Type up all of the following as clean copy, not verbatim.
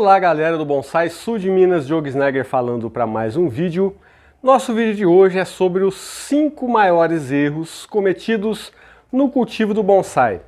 Olá galera do Bonsai Sul de Minas, Diogo Snegger falando para mais um vídeo. Nosso vídeo de hoje é sobre os 5 maiores erros cometidos no cultivo do bonsai.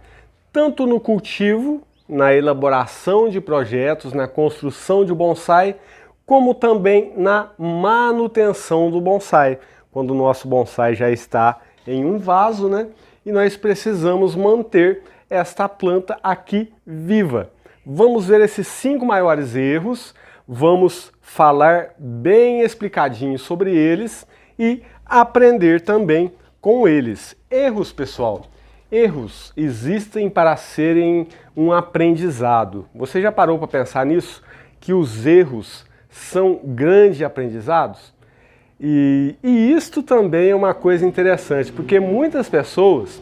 Tanto no cultivo, na elaboração de projetos, na construção de bonsai, como também na manutenção do bonsai. Quando o nosso bonsai já está em um vaso, né? E nós precisamos manter esta planta aqui viva. Vamos ver esses 5 maiores erros, vamos falar bem explicadinho sobre eles e aprender também com eles. Erros, pessoal, erros existem para serem um aprendizado. Você já parou para pensar nisso? Que os erros são grandes aprendizados? E isto também é uma coisa interessante, porque muitas pessoas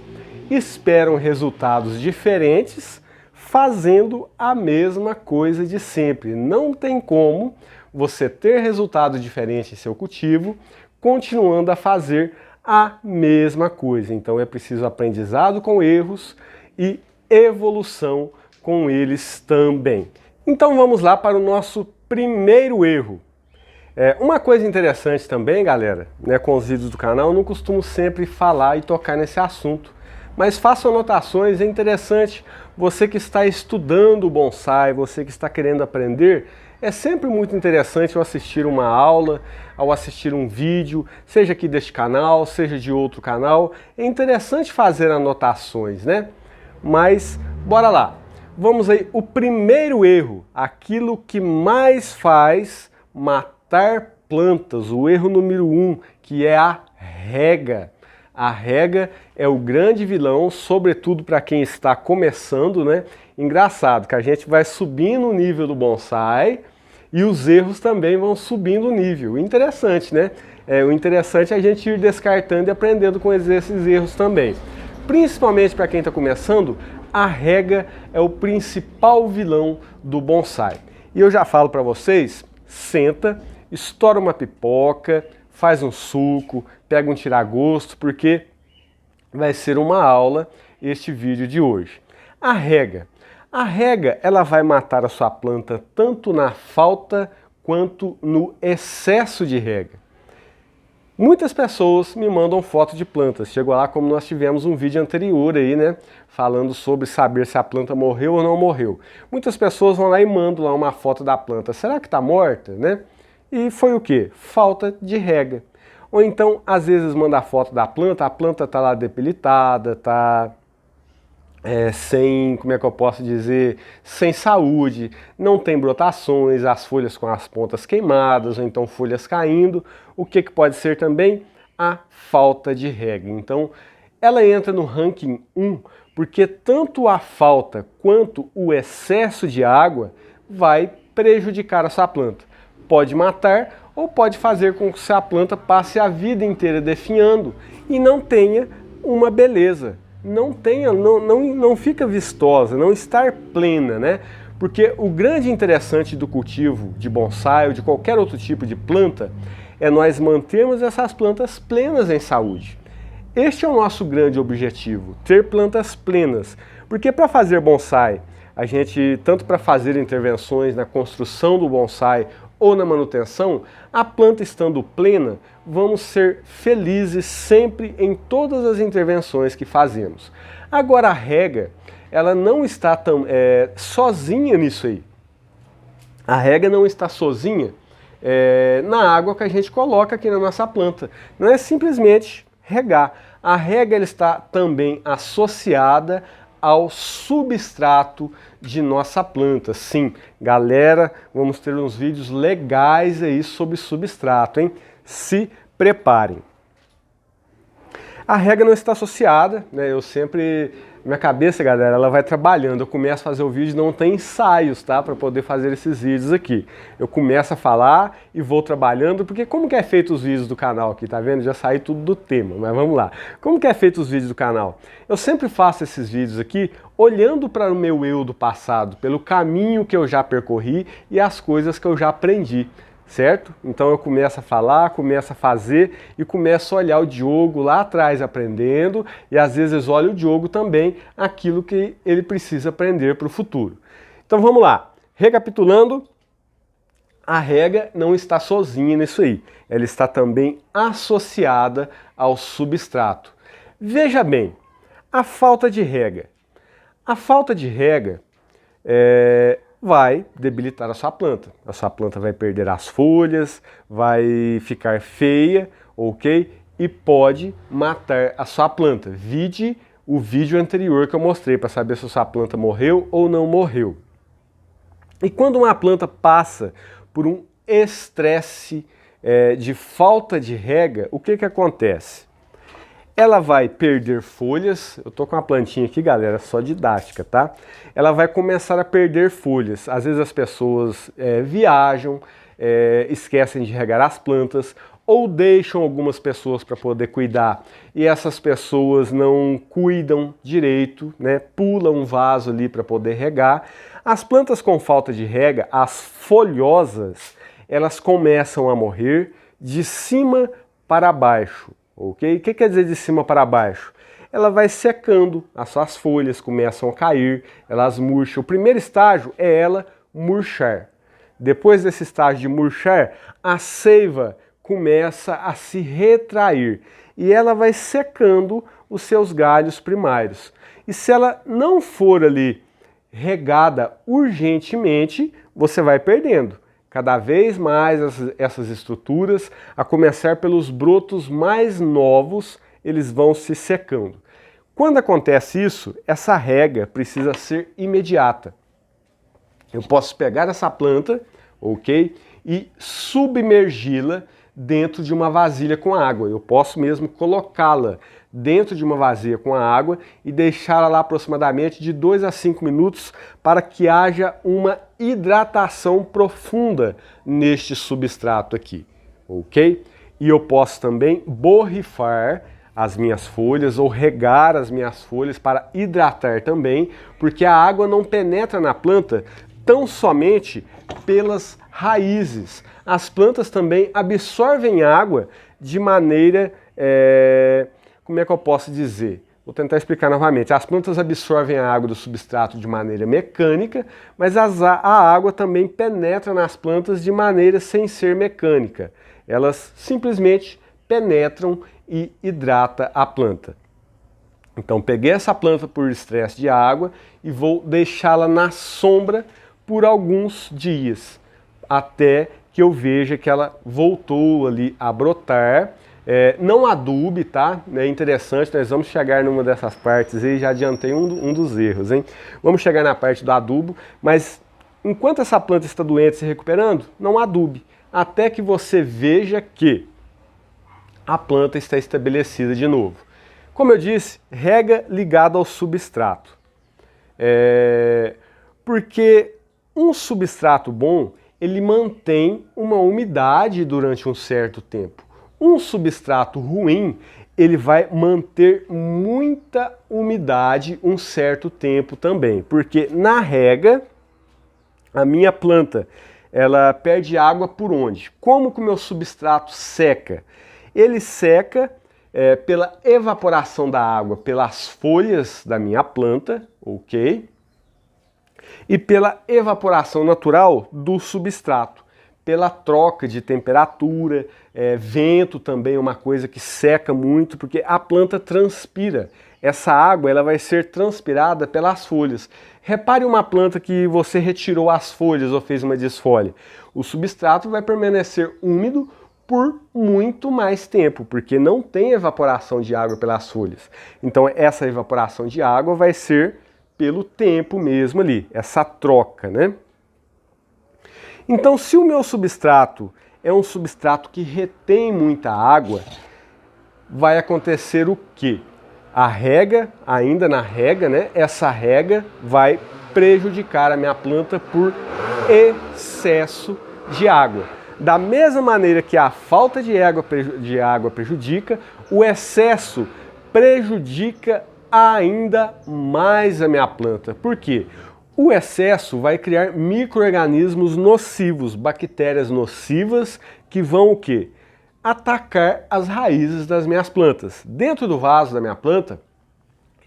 esperam resultados diferentes fazendo a mesma coisa de sempre. Não tem como você ter resultado diferente em seu cultivo continuando a fazer a mesma coisa. Então é preciso aprendizado com erros e evolução com eles também. Então vamos lá para o nosso primeiro erro. Uma coisa interessante também, galera, né, com os vídeos do canal, eu não costumo sempre falar e tocar nesse assunto. Mas façam anotações, é interessante, você que está estudando o bonsai, você que está querendo aprender, é sempre muito interessante ao assistir uma aula, ao assistir um vídeo, seja aqui deste canal, seja de outro canal, é interessante fazer anotações, né? Mas, bora lá, vamos aí, o primeiro erro, aquilo que mais faz matar plantas, o erro número 1, que é a rega. A rega é o grande vilão, sobretudo para quem está começando, né? Engraçado que a gente vai subindo o nível do bonsai e os erros também vão subindo o nível. Interessante, né? O interessante é a gente ir descartando e aprendendo com esses erros também. Principalmente para quem está começando, a rega é o principal vilão do bonsai. E eu já falo para vocês, senta, estoura uma pipoca, faz um suco, pega um tira-gosto, porque vai ser uma aula este vídeo de hoje. A rega ela vai matar a sua planta tanto na falta quanto no excesso de rega. Muitas pessoas me mandam foto de plantas, chegou lá como nós tivemos um vídeo anterior aí, né, falando sobre saber se a planta morreu ou não morreu. Muitas pessoas vão lá e mandam lá uma foto da planta, será que está morta, né? E foi o quê? Falta de rega. Ou então, às vezes, manda a foto da planta, a planta está lá debilitada, está sem, como é que eu posso dizer, sem saúde, não tem brotações, as folhas com as pontas queimadas, ou então folhas caindo. O que pode ser também? A falta de rega. Então, ela entra no ranking 1, porque tanto a falta quanto o excesso de água vai prejudicar a sua planta. Pode matar ou pode fazer com que a planta passe a vida inteira definhando e não tenha uma beleza, não fica vistosa, não estar plena, né? Porque o grande interessante do cultivo de bonsai ou de qualquer outro tipo de planta é nós mantermos essas plantas plenas em saúde. Este é o nosso grande objetivo, ter plantas plenas, porque para fazer bonsai, a gente, tanto para fazer intervenções na construção do bonsai ou na manutenção, a planta estando plena, vamos ser felizes sempre em todas as intervenções que fazemos. Agora a rega, ela não está sozinha nisso aí. A rega não está sozinha na água que a gente coloca aqui na nossa planta. Não é simplesmente regar. A rega ela está também associada ao substrato de nossa planta. Sim, galera, vamos ter uns vídeos legais aí sobre substrato, hein? Se preparem. A rega não está associada, né? Minha cabeça, galera, ela vai trabalhando. Eu começo a fazer o vídeo, não tem ensaios, tá? Para poder fazer esses vídeos aqui. Eu começo a falar e vou trabalhando, porque como que é feito os vídeos do canal aqui, tá vendo? Já saí tudo do tema, mas vamos lá. Como que é feito os vídeos do canal? Eu sempre faço esses vídeos aqui olhando para o meu eu do passado, pelo caminho que eu já percorri e as coisas que eu já aprendi. Certo? Então eu começo a falar, começo a fazer e começo a olhar o Diogo lá atrás aprendendo e às vezes olho o Diogo também aquilo que ele precisa aprender para o futuro. Então vamos lá, recapitulando, A rega não está sozinha nisso aí, ela está também associada ao substrato. Veja bem, a falta de rega. A falta de rega vai debilitar a sua planta vai perder as folhas, vai ficar feia, ok? E pode matar a sua planta. Vide o vídeo anterior que eu mostrei para saber se a sua planta morreu ou não morreu. E quando uma planta passa por um estresse de falta de rega, o que acontece? Ela vai perder folhas, eu tô com uma plantinha aqui, galera, só didática, tá? Ela vai começar a perder folhas. Às vezes as pessoas viajam, esquecem de regar as plantas, ou deixam algumas pessoas para poder cuidar e essas pessoas não cuidam direito, né? Pulam um vaso ali para poder regar. As plantas com falta de rega, as folhosas, elas começam a morrer de cima para baixo, ok? O que quer dizer de cima para baixo? Ela vai secando, as suas folhas começam a cair, elas murcham. O primeiro estágio é ela murchar. Depois desse estágio de murchar, a seiva começa a se retrair e ela vai secando os seus galhos primários. E se ela não for ali regada urgentemente, você vai perdendo cada vez mais essas estruturas, a começar pelos brotos mais novos, eles vão se secando. Quando acontece isso, essa rega precisa ser imediata. Eu posso pegar essa planta, ok, e submergi-la dentro de uma vasilha com água. Eu posso mesmo colocá-la dentro de uma vasilha com a água e deixá-la lá aproximadamente de 2 a 5 minutos para que haja uma hidratação profunda neste substrato aqui, ok? E eu posso também borrifar as minhas folhas ou regar as minhas folhas para hidratar também, porque a água não penetra na planta tão somente pelas raízes. As plantas também absorvem água de maneira, como é que eu posso dizer? Vou tentar explicar novamente. As plantas absorvem a água do substrato de maneira mecânica, mas a água também penetra nas plantas de maneira sem ser mecânica. Elas simplesmente penetram e hidratam a planta. Então peguei essa planta por estresse de água e vou deixá-la na sombra por alguns dias, até que eu veja que ela voltou ali a brotar. Não adube, tá? É interessante, nós vamos chegar numa dessas partes aí, já adiantei um dos erros, hein? Vamos chegar na parte do adubo, mas enquanto essa planta está doente se recuperando, não adube, até que você veja que a planta está estabelecida de novo. Como eu disse, rega ligada ao substrato. Porque um substrato bom, ele mantém uma umidade durante um certo tempo. Um substrato ruim, ele vai manter muita umidade um certo tempo também. Porque na rega, a minha planta, ela perde água por onde? Como que o meu substrato seca? Ele seca pela evaporação da água pelas folhas da minha planta, ok? E pela evaporação natural do substrato, pela troca de temperatura, vento também é uma coisa que seca muito, porque a planta transpira. Essa água ela vai ser transpirada pelas folhas. Repare uma planta que você retirou as folhas ou fez uma desfolha. O substrato vai permanecer úmido por muito mais tempo, porque não tem evaporação de água pelas folhas. Então essa evaporação de água vai ser pelo tempo mesmo ali, essa troca, né? Então, se o meu substrato é um substrato que retém muita água, vai acontecer o quê? A rega, ainda na rega, né? Essa rega vai prejudicar a minha planta por excesso de água. Da mesma maneira que a falta de água prejudica, o excesso prejudica ainda mais a minha planta. Por quê? O excesso vai criar micro-organismos nocivos, bactérias nocivas que vão o quê? Atacar as raízes das minhas plantas. Dentro do vaso da minha planta,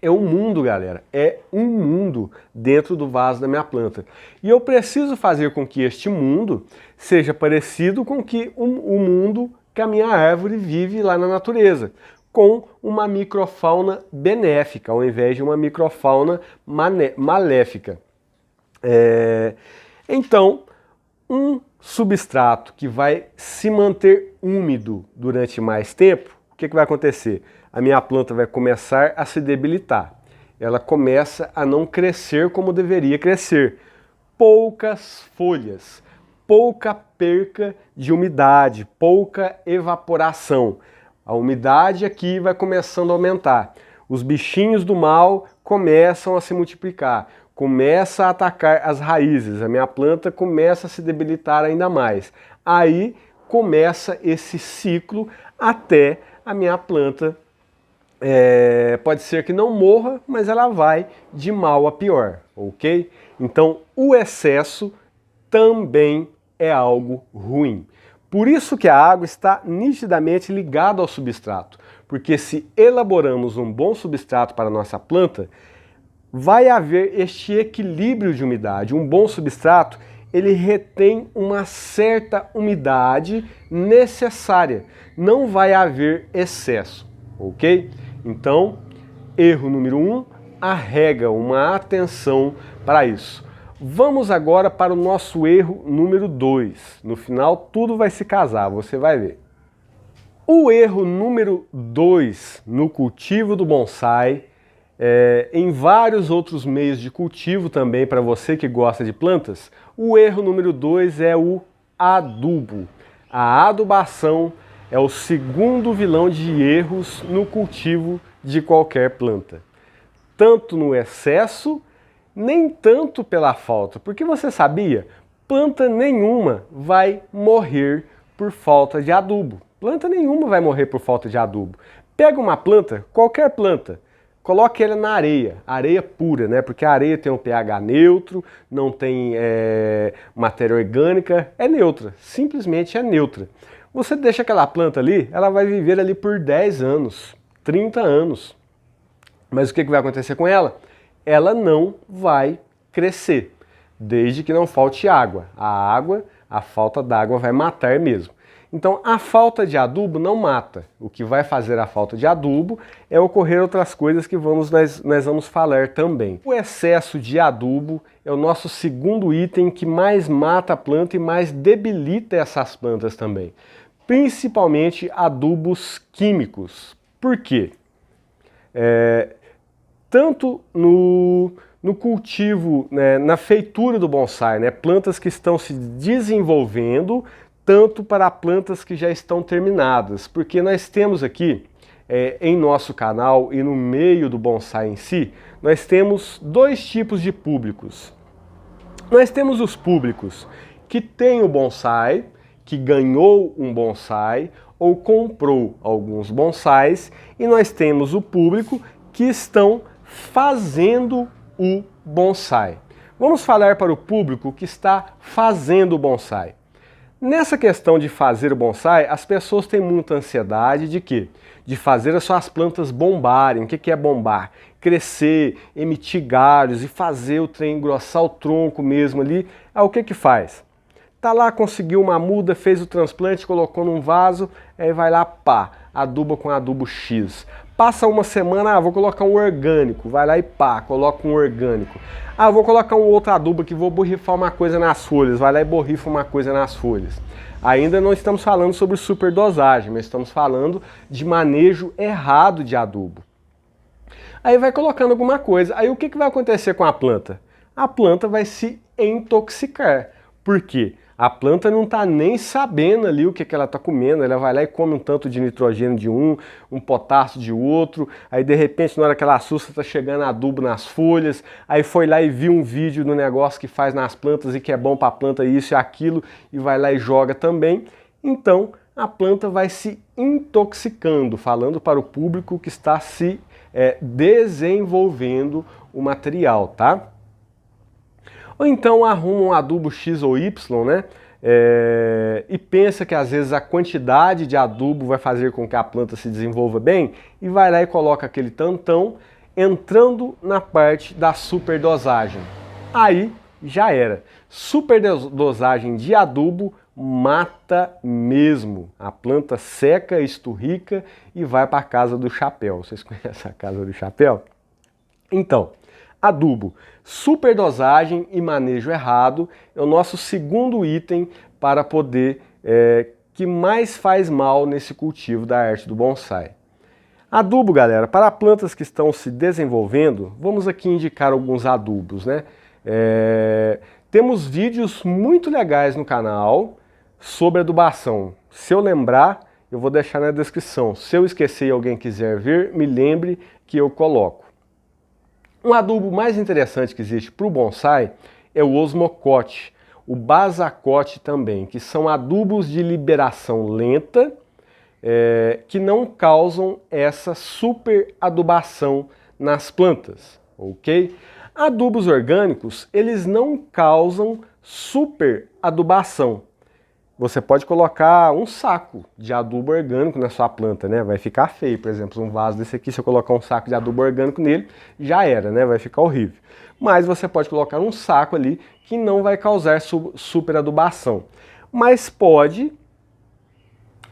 É um mundo, galera, é um mundo dentro do vaso da minha planta. E eu preciso fazer com que este mundo seja parecido com o mundo que a minha árvore vive lá na natureza, com uma microfauna benéfica, ao invés de uma microfauna maléfica. Então, um substrato que vai se manter úmido durante mais tempo, o que vai acontecer? A minha planta vai começar a se debilitar. Ela começa a não crescer como deveria crescer. Poucas folhas, pouca perca de umidade, pouca evaporação. A umidade aqui vai começando a aumentar. Os bichinhos do mal começam a se multiplicar, começa a atacar as raízes, a minha planta começa a se debilitar ainda mais. Aí começa esse ciclo até a minha planta pode ser que não morra, mas ela vai de mal a pior, ok? Então o excesso também é algo ruim. Por isso que a água está nitidamente ligada ao substrato, porque se elaboramos um bom substrato para a nossa planta, vai haver este equilíbrio de umidade. Um bom substrato, ele retém uma certa umidade necessária, não vai haver excesso, ok? Então, erro número 1, arrega uma atenção para isso. Vamos agora para o nosso erro número 2. No final, tudo vai se casar, você vai ver. O erro número 2 no cultivo do bonsai, em vários outros meios de cultivo também, para você que gosta de plantas, o erro número 2 é o adubo. A adubação é o segundo vilão de erros no cultivo de qualquer planta. Tanto no excesso, nem tanto pela falta. Porque você sabia? Planta nenhuma vai morrer por falta de adubo. Planta nenhuma vai morrer por falta de adubo. Pega uma planta, qualquer planta, coloque ela na areia, areia pura, né? Porque a areia tem um pH neutro, não tem matéria orgânica, é neutra, simplesmente é neutra. Você deixa aquela planta ali, ela vai viver ali por 10 anos, 30 anos. Mas o que vai acontecer com ela? Ela não vai crescer, desde que não falte água. A falta d'água vai matar mesmo. Então a falta de adubo não mata. O que vai fazer a falta de adubo é ocorrer outras coisas que nós vamos falar também. O excesso de adubo é o nosso segundo item que mais mata a planta e mais debilita essas plantas também. Principalmente adubos químicos. Por quê? Tanto no cultivo, né, na feitura do bonsai, né, plantas que estão se desenvolvendo, tanto para plantas que já estão terminadas, porque nós temos aqui, em nosso canal e no meio do bonsai em si, nós temos dois tipos de públicos. Nós temos os públicos que têm o bonsai, que ganhou um bonsai ou comprou alguns bonsais, e nós temos o público que estão fazendo o bonsai. Vamos falar para o público que está fazendo o bonsai. Nessa questão de fazer o bonsai, as pessoas têm muita ansiedade de quê? De fazer as suas plantas bombarem. O que é bombar? Crescer, emitir galhos e fazer o trem engrossar o tronco mesmo ali. O que faz? Tá lá, conseguiu uma muda, fez o transplante, colocou num vaso, aí vai lá, pá, aduba com adubo X. Passa uma semana, vou colocar um orgânico, vai lá e pá, coloca um orgânico. Vou colocar um outro adubo aqui, vou borrifar uma coisa nas folhas, vai lá e borrifa uma coisa nas folhas. Ainda não estamos falando sobre superdosagem, mas estamos falando de manejo errado de adubo. Aí vai colocando alguma coisa, aí o que vai acontecer com a planta? A planta vai se intoxicar. Por quê? A planta não está nem sabendo ali o que ela está comendo, ela vai lá e come um tanto de nitrogênio de um potássio de outro, aí de repente na hora que ela assusta está chegando adubo nas folhas, aí foi lá e viu um vídeo do negócio que faz nas plantas e que é bom para a planta isso e aquilo, e vai lá e joga também. Então a planta vai se intoxicando, falando para o público que está se desenvolvendo o material, tá? Ou então arruma um adubo X ou Y, né? E pensa que às vezes a quantidade de adubo vai fazer com que a planta se desenvolva bem, e vai lá e coloca aquele tantão entrando na parte da superdosagem. Aí já era. Superdosagem de adubo mata mesmo. A planta seca, esturrica e vai para a casa do chapéu. Vocês conhecem a casa do chapéu? Então, adubo, superdosagem e manejo errado é o nosso segundo item para poder que mais faz mal nesse cultivo da arte do bonsai. Adubo, galera, para plantas que estão se desenvolvendo, vamos aqui indicar alguns adubos, né? Temos vídeos muito legais no canal sobre adubação. Se eu lembrar, eu vou deixar na descrição. Se eu esquecer e alguém quiser ver, me lembre que eu coloco. Um adubo mais interessante que existe para o bonsai é o osmocote, o basacote também, que são adubos de liberação lenta, que não causam essa super adubação nas plantas, ok? Adubos orgânicos, eles não causam super adubação. Você pode colocar um saco de adubo orgânico na sua planta, né? Vai ficar feio, por exemplo, um vaso desse aqui, se eu colocar um saco de adubo orgânico nele, já era, né? Vai ficar horrível. Mas você pode colocar um saco ali que não vai causar super adubação. Mas pode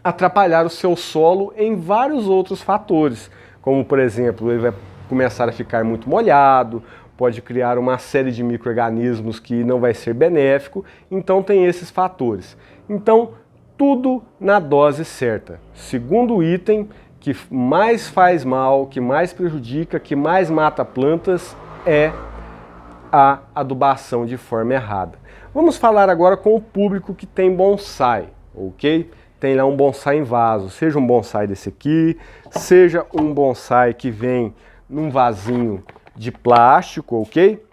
atrapalhar o seu solo em vários outros fatores, como por exemplo, ele vai começar a ficar muito molhado, pode criar uma série de micro-organismos que não vai ser benéfico, então tem esses fatores. Então, tudo na dose certa. Segundo item que mais faz mal, que mais prejudica, que mais mata plantas é a adubação de forma errada. Vamos falar agora com o público que tem bonsai, ok? Tem lá um bonsai em vaso, seja um bonsai desse aqui, seja um bonsai que vem num vasinho de plástico, ok?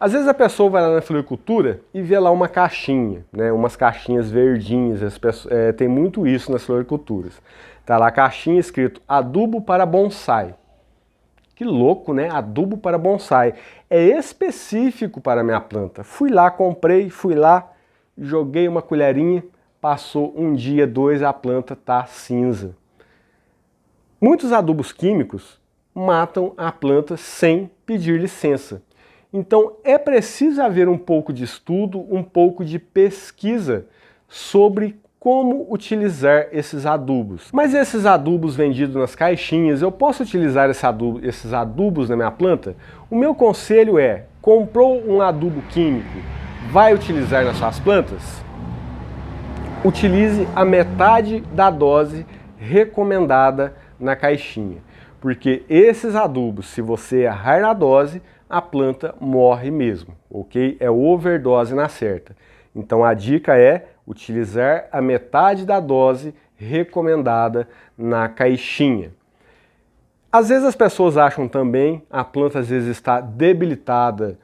Às vezes a pessoa vai lá na floricultura e vê lá uma caixinha, né? Umas caixinhas verdinhas, tem muito isso nas floriculturas. Tá lá a caixinha escrito adubo para bonsai. Que louco, né? Adubo para bonsai. É específico para a minha planta. Fui lá, comprei, joguei uma colherinha, passou um dia, dois, a planta tá cinza. Muitos adubos químicos matam a planta sem pedir licença. Então é preciso haver um pouco de estudo, um pouco de pesquisa sobre como utilizar esses adubos. Mas esses adubos vendidos nas caixinhas, eu posso utilizar esses adubos na minha planta? O meu conselho é, comprou um adubo químico, vai utilizar nas suas plantas? Utilize a metade da dose recomendada na caixinha, porque esses adubos, se você errar na dose, a planta morre mesmo, ok? É overdose na certa. Então a dica é utilizar a metade da dose recomendada na caixinha. Às vezes as pessoas acham também, a planta às vezes está debilitada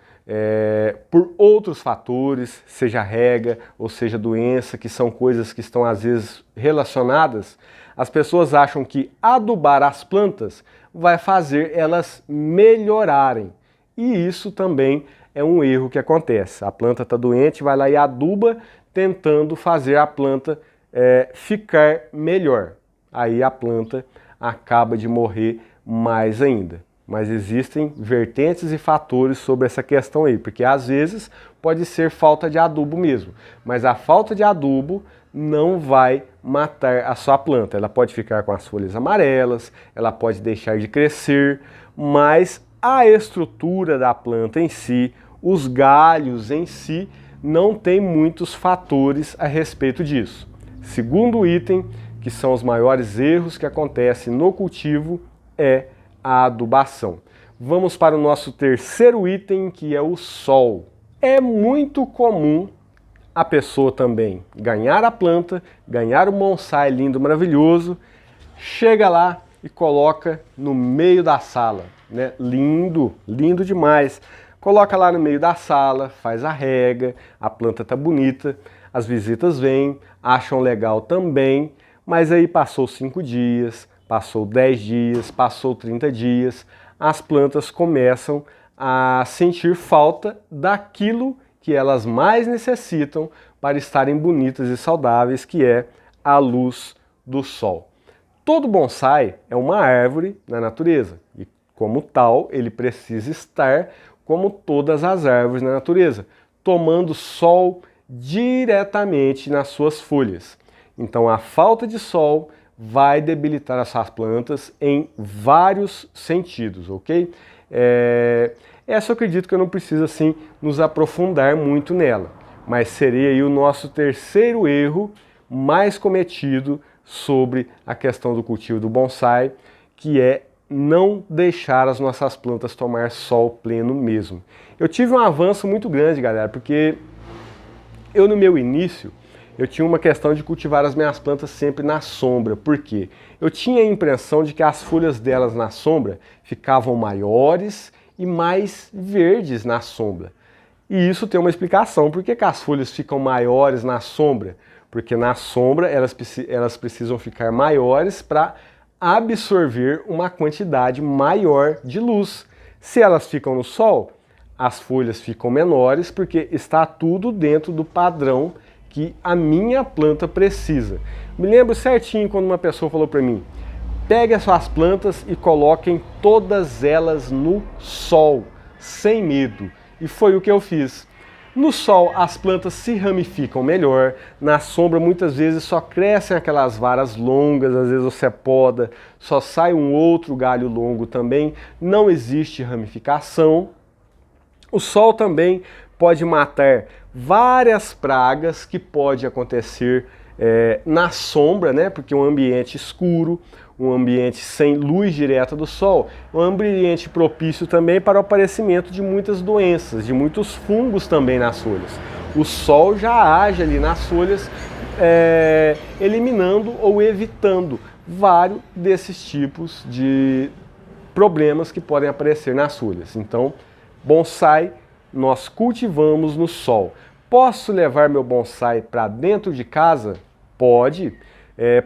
por outros fatores, seja rega ou seja doença, que são coisas que estão às vezes relacionadas. As pessoas acham que adubar as plantas vai fazer elas melhorarem. E isso também é um erro que acontece. A planta está doente, vai lá e aduba, tentando fazer a planta ficar melhor. Aí a planta acaba de morrer mais ainda. Mas existem vertentes e fatores sobre essa questão aí, porque às vezes pode ser falta de adubo mesmo, mas a falta de adubo não vai matar a sua planta. Ela pode ficar com as folhas amarelas, ela pode deixar de crescer, mas a estrutura da planta em si, os galhos em si, não tem muitos fatores a respeito disso. Segundo item, que são os maiores erros que acontecem no cultivo, é a adubação. Vamos para o nosso terceiro item, que é o sol. É muito comum a pessoa também ganhar a planta, ganhar um bonsai lindo, maravilhoso, chega lá e coloca no meio da sala, né? Lindo, lindo demais. Coloca lá no meio da sala, faz a rega, a planta tá bonita, as visitas vêm, acham legal também, mas aí passou 5 dias, passou 10 dias, passou 30 dias, as plantas começam a sentir falta daquilo que elas mais necessitam para estarem bonitas e saudáveis, que é a luz do sol. Todo bonsai é uma árvore na natureza e, como tal, ele precisa estar como todas as árvores na natureza, tomando sol diretamente nas suas folhas. Então, a falta de sol vai debilitar essas plantas em vários sentidos, ok? Essa eu acredito que eu não preciso assim nos aprofundar muito nela, mas seria aí o nosso terceiro erro mais cometido sobre a questão do cultivo do bonsai, que é não deixar as nossas plantas tomar sol pleno mesmo. Eu tive um avanço muito grande, galera, porque eu no meu início eu tinha uma questão de cultivar as minhas plantas sempre na sombra. Por quê? Eu tinha a impressão de que as folhas delas na sombra ficavam maiores e mais verdes na sombra. E isso tem uma explicação. Por que as folhas ficam maiores na sombra? Porque na sombra elas precisam ficar maiores para absorver uma quantidade maior de luz. Se elas ficam no sol, as folhas ficam menores porque está tudo dentro do padrão que a minha planta precisa. Me lembro certinho quando uma pessoa falou para mim: pegue as suas plantas e coloquem todas elas no sol, sem medo. E foi o que eu fiz. No sol as plantas se ramificam melhor, na sombra muitas vezes só crescem aquelas varas longas, às vezes você poda, só sai um outro galho longo também, não existe ramificação. O sol também pode matar várias pragas que pode acontecer na sombra, né? Porque um ambiente escuro, um ambiente sem luz direta do sol, um ambiente propício também para o aparecimento de muitas doenças, de muitos fungos também nas folhas. O sol já age ali nas folhas, eliminando ou evitando vários desses tipos de problemas que podem aparecer nas folhas. Então, bonsai nós cultivamos no sol. Posso levar meu bonsai para dentro de casa? Pode,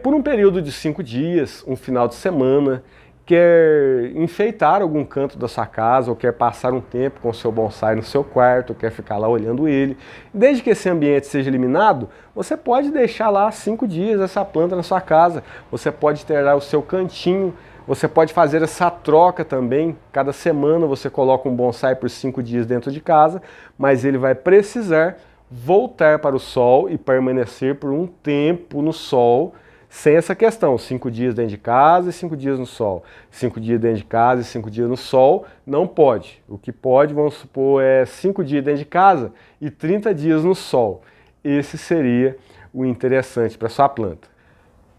por um período de 5 dias, um final de semana. Quer enfeitar algum canto da sua casa ou quer passar um tempo com o seu bonsai no seu quarto, ou quer ficar lá olhando ele. Desde que esse ambiente seja eliminado, você pode deixar lá 5 dias essa planta na sua casa. Você pode ter lá o seu cantinho. Você pode fazer essa troca também. Cada semana você coloca um bonsai por 5 dias dentro de casa, mas ele vai precisar voltar para o sol e permanecer por um tempo no sol, sem essa questão, 5 dias dentro de casa e 5 dias no sol. 5 dias dentro de casa e 5 dias no sol, não pode. O que pode, vamos supor, é 5 dias dentro de casa e 30 dias no sol. Esse seria o interessante para a sua planta.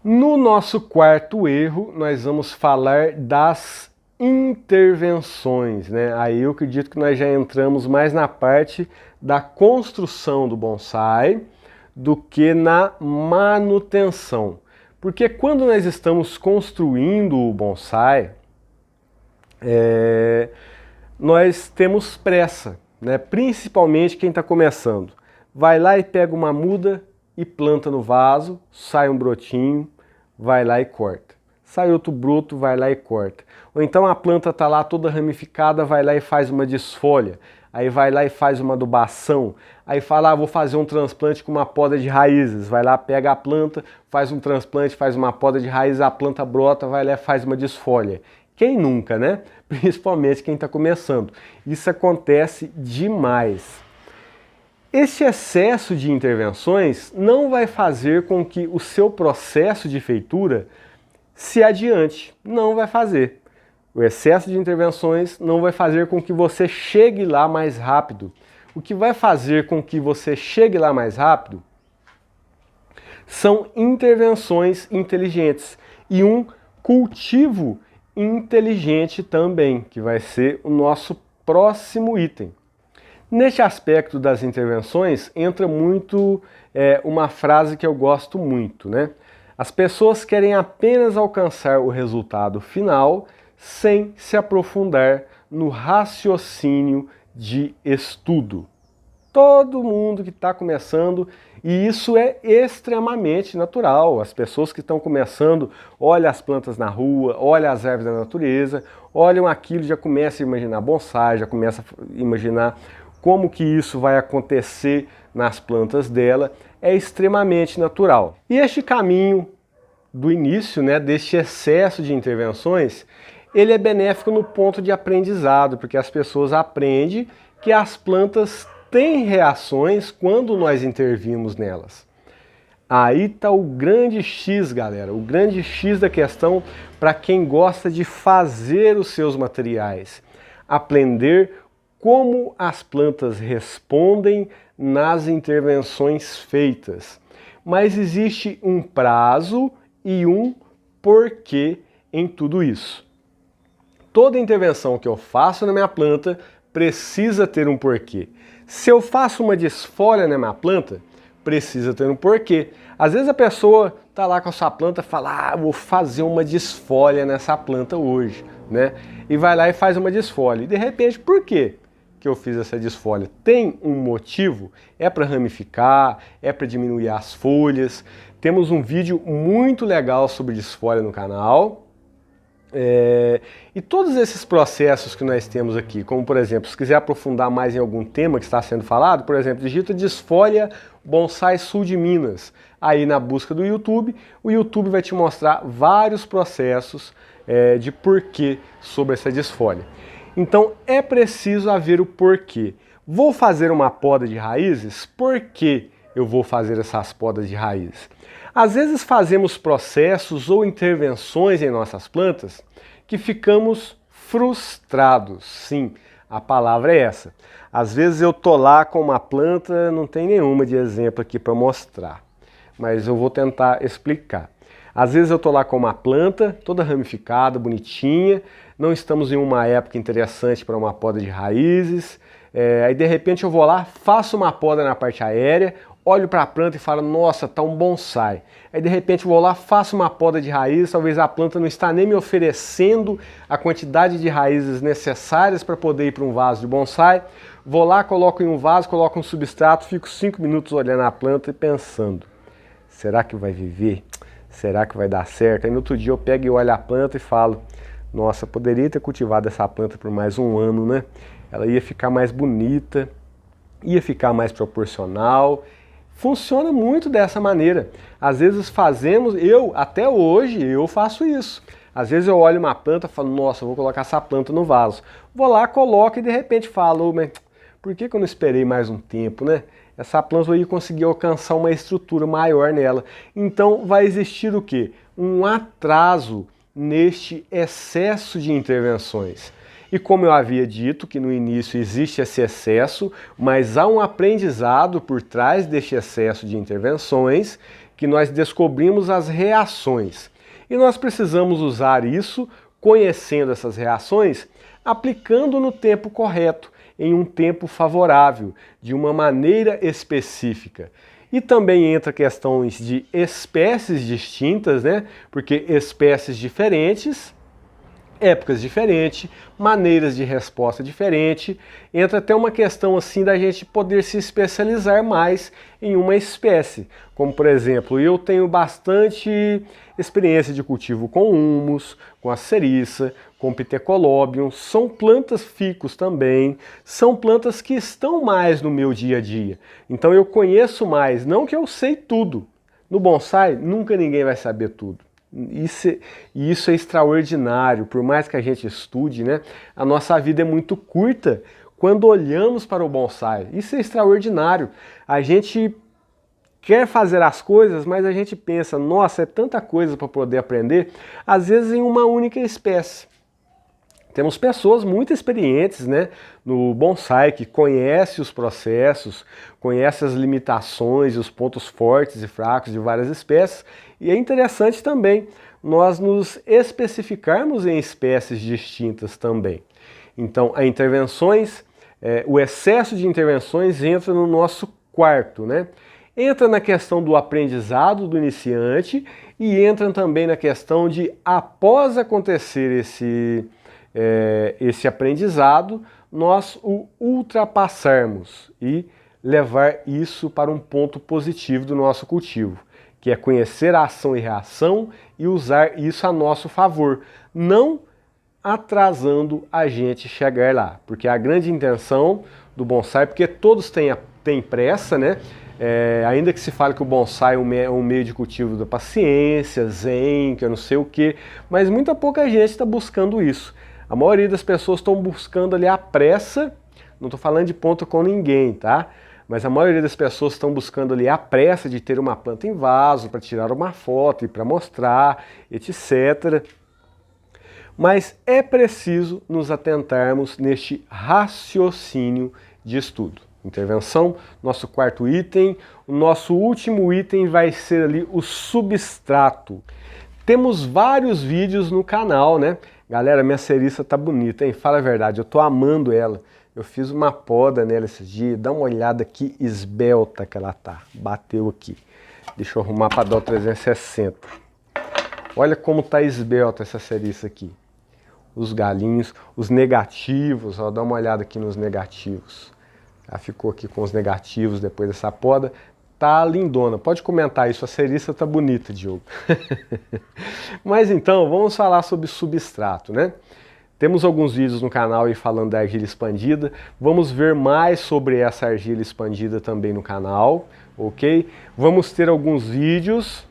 No nosso quarto erro, nós vamos falar das intervenções, né? Aí eu acredito que nós já entramos mais na parte da construção do bonsai do que na manutenção. Porque quando nós estamos construindo o bonsai, nós temos pressa, né? Principalmente quem está começando. Vai lá e pega uma muda e planta no vaso, sai um brotinho, vai lá e corta. Sai outro broto, vai lá e corta. Ou então a planta está lá toda ramificada, vai lá e faz uma desfolha. Aí vai lá e faz uma adubação. Aí fala, vou fazer um transplante com uma poda de raízes. Vai lá, pega a planta, faz um transplante, faz uma poda de raízes, a planta brota, vai lá e faz uma desfolha. Quem nunca, né? Principalmente quem está começando. Isso acontece demais. Esse excesso de intervenções não vai fazer com que o seu processo de feitura se adiante. Não vai fazer. O excesso de intervenções não vai fazer com que você chegue lá mais rápido. O que vai fazer com que você chegue lá mais rápido são intervenções inteligentes e um cultivo inteligente também, que vai ser o nosso próximo item. Neste aspecto das intervenções entra muito uma frase que eu gosto muito, né? As pessoas querem apenas alcançar o resultado final sem se aprofundar no raciocínio de estudo. Todo mundo que está começando, e isso é extremamente natural. As pessoas que estão começando olham as plantas na rua, olham as árvores da natureza, olham aquilo, já começam a imaginar bonsai, já começam a imaginar como que isso vai acontecer nas plantas dela. É extremamente natural. E este caminho do início, né, deste excesso de intervenções, ele é benéfico no ponto de aprendizado, porque as pessoas aprendem que as plantas têm reações quando nós intervimos nelas. Aí está o grande X, galera, o grande X da questão para quem gosta de fazer os seus materiais. Aprender como as plantas respondem nas intervenções feitas. Mas existe um prazo e um porquê em tudo isso. Toda intervenção que eu faço na minha planta precisa ter um porquê. Se eu faço uma desfolha na minha planta, precisa ter um porquê. Às vezes a pessoa está lá com a sua planta e fala, vou fazer uma desfolha nessa planta hoje, né? E vai lá e faz uma desfolha. E de repente, por quê que eu fiz essa desfolha? Tem um motivo? É para ramificar? É para diminuir as folhas? Temos um vídeo muito legal sobre desfolha no canal. E todos esses processos que nós temos aqui, como por exemplo, se quiser aprofundar mais em algum tema que está sendo falado, por exemplo, digita desfolha bonsai sul de Minas. Aí na busca do YouTube, o YouTube vai te mostrar vários processos de porquê sobre essa desfolha. Então é preciso haver o porquê. Vou fazer uma poda de raízes? Por que eu vou fazer essas podas de raízes? Às vezes fazemos processos ou intervenções em nossas plantas que ficamos frustrados. Sim, a palavra é essa. Às vezes eu tô lá com uma planta, não tem nenhuma de exemplo aqui para mostrar, mas eu vou tentar explicar. Às vezes eu tô lá com uma planta toda ramificada, bonitinha, não estamos em uma época interessante para uma poda de raízes, aí de repente eu vou lá, faço uma poda na parte aérea, olho para a planta e falo, nossa, tá um bonsai. Aí de repente vou lá, faço uma poda de raiz, talvez a planta não está nem me oferecendo a quantidade de raízes necessárias para poder ir para um vaso de bonsai. Vou lá, coloco em um vaso, coloco um substrato, fico 5 minutos olhando a planta e pensando, será que vai viver? Será que vai dar certo? Aí no outro dia eu pego e olho a planta e falo, nossa, poderia ter cultivado essa planta por mais um ano, né? Ela ia ficar mais bonita, ia ficar mais proporcional. Funciona muito dessa maneira. Às vezes fazemos, até hoje, eu faço isso. Às vezes eu olho uma planta e falo, nossa, eu vou colocar essa planta no vaso. Vou lá, coloco e de repente falo, mas por que eu não esperei mais um tempo, né? Essa planta aí conseguiu alcançar uma estrutura maior nela. Então vai existir o quê? Um atraso neste excesso de intervenções. E como eu havia dito que no início existe esse excesso, mas há um aprendizado por trás deste excesso de intervenções que nós descobrimos as reações. E nós precisamos usar isso, conhecendo essas reações, aplicando no tempo correto, em um tempo favorável, de uma maneira específica. E também entra questões de espécies distintas, né? Porque espécies diferentes, épocas diferentes, maneiras de resposta diferentes, entra até uma questão assim da gente poder se especializar mais em uma espécie. Como por exemplo, eu tenho bastante experiência de cultivo com humus, com aceriça, com pithecolobium, são plantas ficus também, são plantas que estão mais no meu dia a dia. Então eu conheço mais, não que eu sei tudo. No bonsai, nunca ninguém vai saber tudo. Isso é extraordinário, por mais que a gente estude, né? A nossa vida é muito curta quando olhamos para o bonsai. Isso é extraordinário. A gente quer fazer as coisas, mas a gente pensa, nossa, é tanta coisa para poder aprender, às vezes em uma única espécie. Temos pessoas muito experientes, né, no bonsai, que conhecem os processos, conhecem as limitações e os pontos fortes e fracos de várias espécies. E é interessante também nós nos especificarmos em espécies distintas também. Então, as intervenções, o excesso de intervenções entra no nosso quarto, né? Entra na questão do aprendizado do iniciante e entra também na questão de, após acontecer esse aprendizado, nós o ultrapassarmos e levar isso para um ponto positivo do nosso cultivo, que é conhecer a ação e reação e usar isso a nosso favor, não atrasando a gente chegar lá, porque a grande intenção do bonsai, porque todos têm pressa, né? Ainda que se fale que o bonsai é um meio de cultivo da paciência, zen, que eu não sei o que, mas muita pouca gente está buscando isso. A maioria das pessoas estão buscando ali a pressa, não estou falando de ponta com ninguém, tá? Mas a maioria das pessoas estão buscando ali a pressa de ter uma planta em vaso para tirar uma foto e para mostrar, etc. Mas é preciso nos atentarmos neste raciocínio de estudo. Intervenção, nosso quarto item. O nosso último item vai ser ali o substrato. Temos vários vídeos no canal, né? Galera, minha cereça tá bonita, hein? Fala a verdade, eu tô amando ela. Eu fiz uma poda nela esses dias, dá uma olhada que esbelta que ela tá. Bateu aqui. Deixa eu arrumar para dar o 360. Olha como tá esbelta essa cereça aqui. Os galinhos, os negativos, ó, dá uma olhada aqui nos negativos. Ela ficou aqui com os negativos depois dessa poda. Tá lindona. Pode comentar isso, a cereça tá bonita, Diogo. Mas então, vamos falar sobre substrato, né? Temos alguns vídeos no canal aí falando da argila expandida. Vamos ver mais sobre essa argila expandida também no canal, ok? Vamos ter alguns vídeos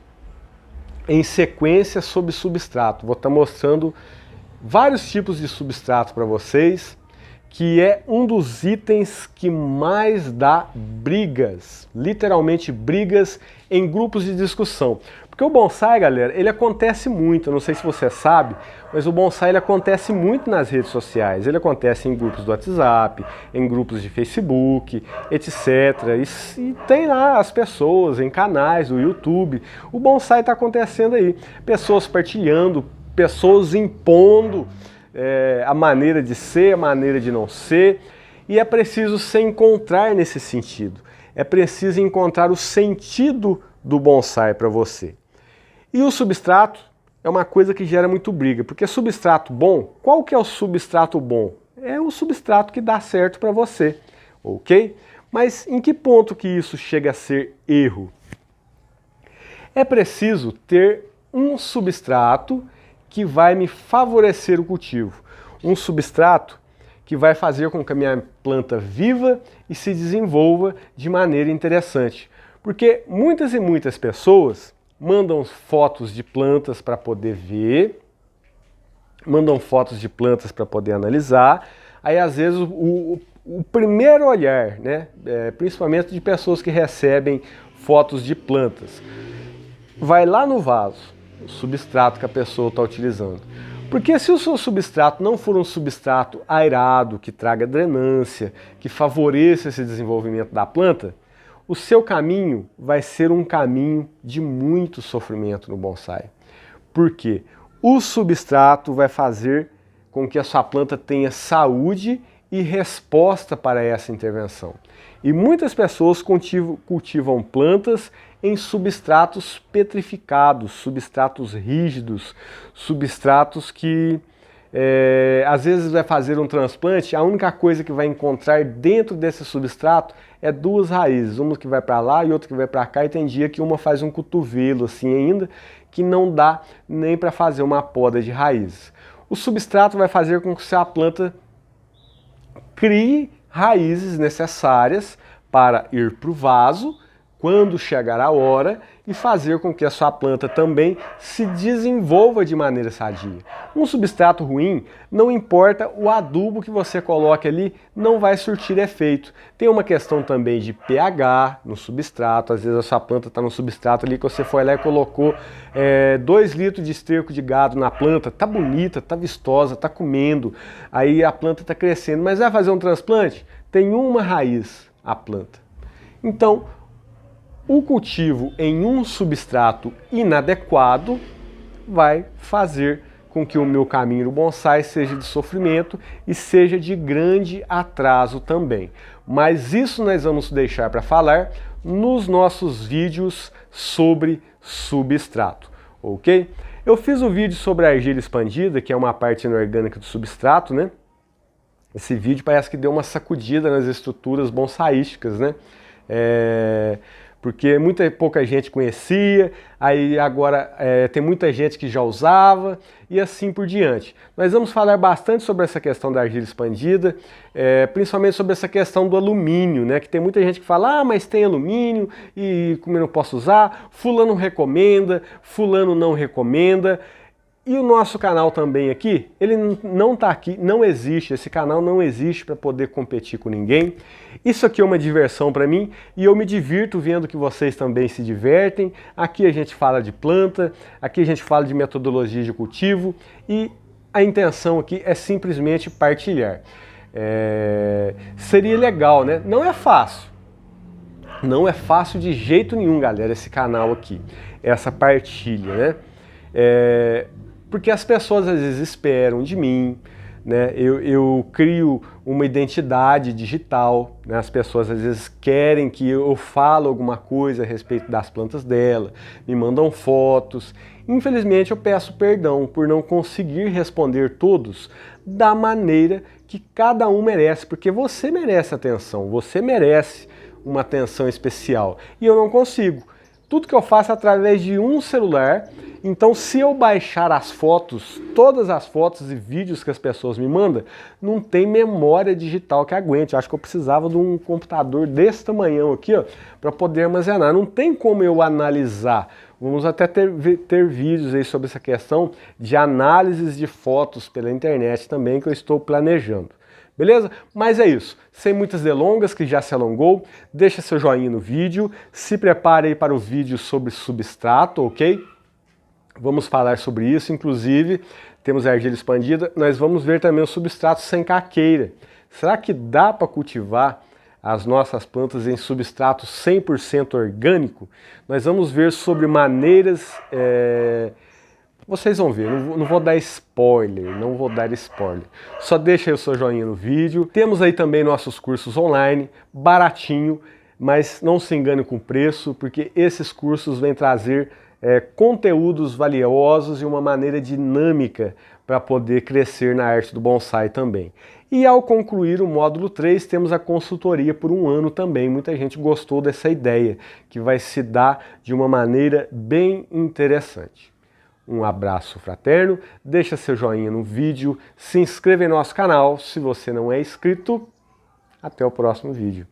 em sequência sobre substrato. Vou estar mostrando vários tipos de substrato para vocês, que é um dos itens que mais dá brigas, literalmente brigas em grupos de discussão. Porque o bonsai, galera, ele acontece muito, eu não sei se você sabe, mas o bonsai ele acontece muito nas redes sociais, ele acontece em grupos do WhatsApp, em grupos de Facebook, etc. E tem lá as pessoas em canais do YouTube, o bonsai está acontecendo aí, pessoas partilhando, pessoas impondo a maneira de ser, a maneira de não ser, e é preciso se encontrar nesse sentido. É preciso encontrar o sentido do bonsai para você. E o substrato é uma coisa que gera muito briga, porque substrato bom, qual que é o substrato bom? É o substrato que dá certo para você, ok? Mas em que ponto que isso chega a ser erro? É preciso ter um substrato que vai me favorecer o cultivo. Um substrato que vai fazer com que a minha planta viva e se desenvolva de maneira interessante. Porque muitas e muitas pessoas mandam fotos de plantas para poder ver, mandam fotos de plantas para poder analisar, aí às vezes o primeiro olhar, né, principalmente de pessoas que recebem fotos de plantas, vai lá no vaso, o substrato que a pessoa está utilizando. Porque se o seu substrato não for um substrato aerado, que traga drenância, que favoreça esse desenvolvimento da planta, o seu caminho vai ser um caminho de muito sofrimento no bonsai. Por quê? O substrato vai fazer com que a sua planta tenha saúde e resposta para essa intervenção. E muitas pessoas cultivam plantas em substratos petrificados, substratos rígidos, substratos que às vezes vai fazer um transplante, a única coisa que vai encontrar dentro desse substrato é duas raízes, uma que vai para lá e outra que vai para cá, e tem dia que uma faz um cotovelo assim ainda, que não dá nem para fazer uma poda de raízes. O substrato vai fazer com que a planta crie raízes necessárias para ir para o vaso quando chegar a hora e fazer com que a sua planta também se desenvolva de maneira sadia. Um substrato ruim, não importa o adubo que você coloque ali, não vai surtir efeito. Tem uma questão também de pH no substrato, às vezes a sua planta está no substrato ali que você foi lá e colocou 2 litros de esterco de gado na planta, tá bonita, tá vistosa, tá comendo, aí a planta está crescendo, mas vai fazer um transplante? Tem uma raiz a planta. Então, o cultivo em um substrato inadequado vai fazer com que o meu caminho do bonsai seja de sofrimento e seja de grande atraso também. Mas isso nós vamos deixar para falar nos nossos vídeos sobre substrato, ok? Eu fiz um vídeo sobre a argila expandida, que é uma parte inorgânica do substrato, né? Esse vídeo parece que deu uma sacudida nas estruturas bonsaísticas, né? porque pouca gente conhecia, aí agora tem muita gente que já usava e assim por diante. Nós vamos falar bastante sobre essa questão da argila expandida, principalmente sobre essa questão do alumínio, né? Que tem muita gente que fala, mas tem alumínio e como eu não posso usar, fulano recomenda, fulano não recomenda. E o nosso canal também aqui, ele não está aqui, não existe, esse canal não existe para poder competir com ninguém. Isso aqui é uma diversão para mim e eu me divirto vendo que vocês também se divertem. Aqui a gente fala de planta, aqui a gente fala de metodologia de cultivo e a intenção aqui é simplesmente partilhar. Seria legal, né? Não é fácil. Não é fácil de jeito nenhum, galera, esse canal aqui, essa partilha, né? Porque as pessoas às vezes esperam de mim, né? Eu crio uma identidade digital, né? As pessoas às vezes querem que eu fale alguma coisa a respeito das plantas dela, me mandam fotos. Infelizmente eu peço perdão por não conseguir responder todos da maneira que cada um merece, porque você merece atenção, você merece uma atenção especial e eu não consigo. Tudo que eu faço é através de um celular, então se eu baixar as fotos, todas as fotos e vídeos que as pessoas me mandam, não tem memória digital que aguente. Eu acho que eu precisava de um computador desse tamanhão aqui, ó, para poder armazenar. Não tem como eu analisar. Vamos até ter vídeos aí sobre essa questão de análises de fotos pela internet também que eu estou planejando. Beleza? Mas é isso. Sem muitas delongas, que já se alongou, deixa seu joinha no vídeo, se prepare aí para o vídeo sobre substrato, ok? Vamos falar sobre isso, inclusive temos a argila expandida, nós vamos ver também o substrato sem caqueira. Será que dá para cultivar as nossas plantas em substrato 100% orgânico? Nós vamos ver sobre maneiras... Vocês vão ver, não vou dar spoiler, não vou dar spoiler. Só deixa aí o seu joinha no vídeo. Temos aí também nossos cursos online, baratinho, mas não se engane com o preço, porque esses cursos vêm trazer conteúdos valiosos e uma maneira dinâmica para poder crescer na arte do bonsai também. E ao concluir o módulo 3, temos a consultoria por 1 ano também. Muita gente gostou dessa ideia, que vai se dar de uma maneira bem interessante. Um abraço fraterno, deixa seu joinha no vídeo, se inscreva em nosso canal se você não é inscrito. Até o próximo vídeo.